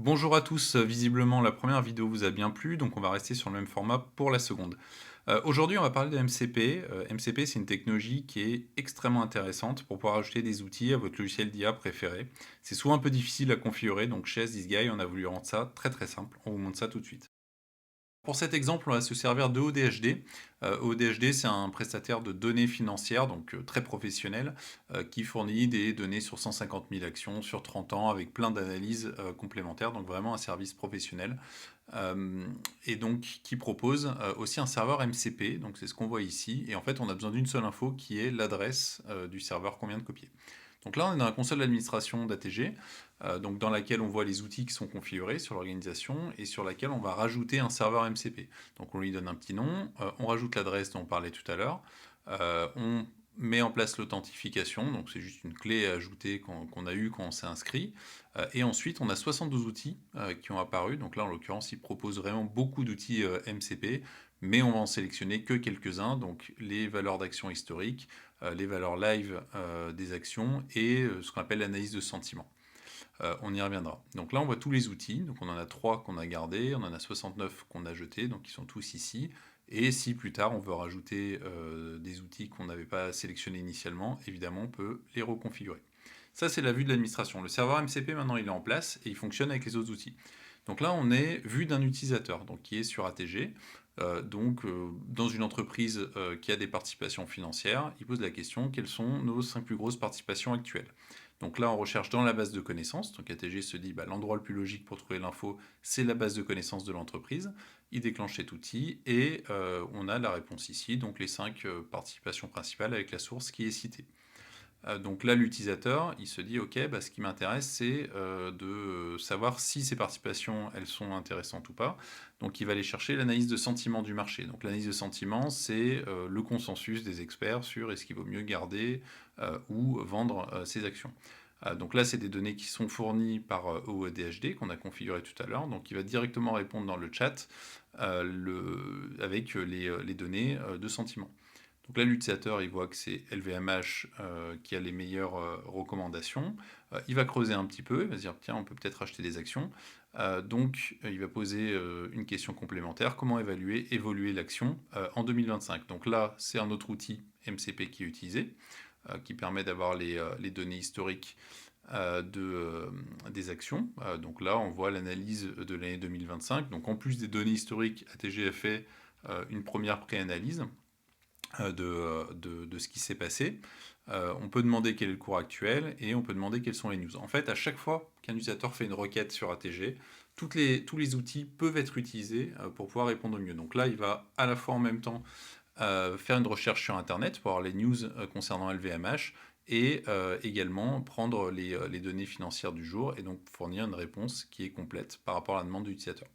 Bonjour à tous, visiblement la première vidéo vous a bien plu, donc on va rester sur le même format pour la seconde. Aujourd'hui on va parler de MCP. MCP c'est une technologie qui est extrêmement intéressante pour pouvoir ajouter des outils à votre logiciel d'IA préféré. C'est souvent un peu difficile à configurer, donc chez This on a voulu rendre ça très très simple. On vous montre ça tout de suite. Pour cet exemple, on va se servir de ODHD. ODHD, c'est un prestataire de données financières, donc très professionnel, qui fournit des données sur 150 000 actions sur 30 ans avec plein d'analyses complémentaires, donc vraiment un service professionnel. Et donc qui propose aussi un serveur MCP, donc c'est ce qu'on voit ici. Et en fait, on a besoin d'une seule info qui est l'adresse du serveur qu'on vient de copier. Donc là, on est dans la console d'administration d'ATG, donc dans laquelle on voit les outils qui sont configurés sur l'organisation et sur laquelle on va rajouter un serveur MCP. Donc on lui donne un petit nom, on rajoute l'adresse dont on parlait tout à l'heure, on met en place l'authentification, donc c'est juste une clé ajoutée qu'on a eue quand on s'est inscrit, et ensuite on a 72 outils qui ont apparu, donc là en l'occurrence il propose vraiment beaucoup d'outils MCP, mais on va en sélectionner que quelques-uns, donc les valeurs d'action historiques, les valeurs live des actions et ce qu'on appelle l'analyse de sentiment. On y reviendra. Donc là, on voit tous les outils. Donc on en a 3 qu'on a gardés, on en a 69 qu'on a jetés, donc ils sont tous ici. Et si plus tard on veut rajouter des outils qu'on n'avait pas sélectionnés initialement, évidemment on peut les reconfigurer. Ça c'est la vue de l'administration. Le serveur MCP maintenant il est en place et il fonctionne avec les autres outils. Donc là on est vue d'un utilisateur donc, qui est sur ATG. Dans une entreprise qui a des participations financières, il pose la question quelles sont nos 5 plus grosses participations actuelles. Donc là, on recherche dans la base de connaissances. Donc ATG se dit, l'endroit le plus logique pour trouver l'info, c'est la base de connaissances de l'entreprise. Il déclenche cet outil et on a la réponse ici, donc les 5 participations principales avec la source qui est citée. Donc là, l'utilisateur, il se dit, ok, ce qui m'intéresse, c'est de savoir si ces participations, elles sont intéressantes ou pas. Donc il va aller chercher l'analyse de sentiment du marché. Donc l'analyse de sentiment, c'est le consensus des experts sur est-ce qu'il vaut mieux garder ou vendre ses actions. Donc là, c'est des données qui sont fournies par OEDHD qu'on a configuré tout à l'heure. Donc il va directement répondre dans le chat avec les données de sentiment. Donc là, l'utilisateur, il voit que c'est LVMH qui a les meilleures recommandations. Il va creuser un petit peu, il va se dire, tiens, on peut peut-être acheter des actions. Il va poser une question complémentaire, comment évoluer l'action en 2025. Donc là, c'est un autre outil MCP qui est utilisé, qui permet d'avoir les données historiques des actions. Donc là, on voit l'analyse de l'année 2025. Donc en plus des données historiques, ATG a fait une première préanalyse de ce qui s'est passé. On peut demander quel est le cours actuel et on peut demander quelles sont les news. En fait, à chaque fois qu'un utilisateur fait une requête sur ATG, tous les outils peuvent être utilisés pour pouvoir répondre au mieux. Donc là, il va à la fois en même temps faire une recherche sur Internet pour avoir les news concernant LVMH et également prendre les données financières du jour et donc fournir une réponse qui est complète par rapport à la demande de l'utilisateur.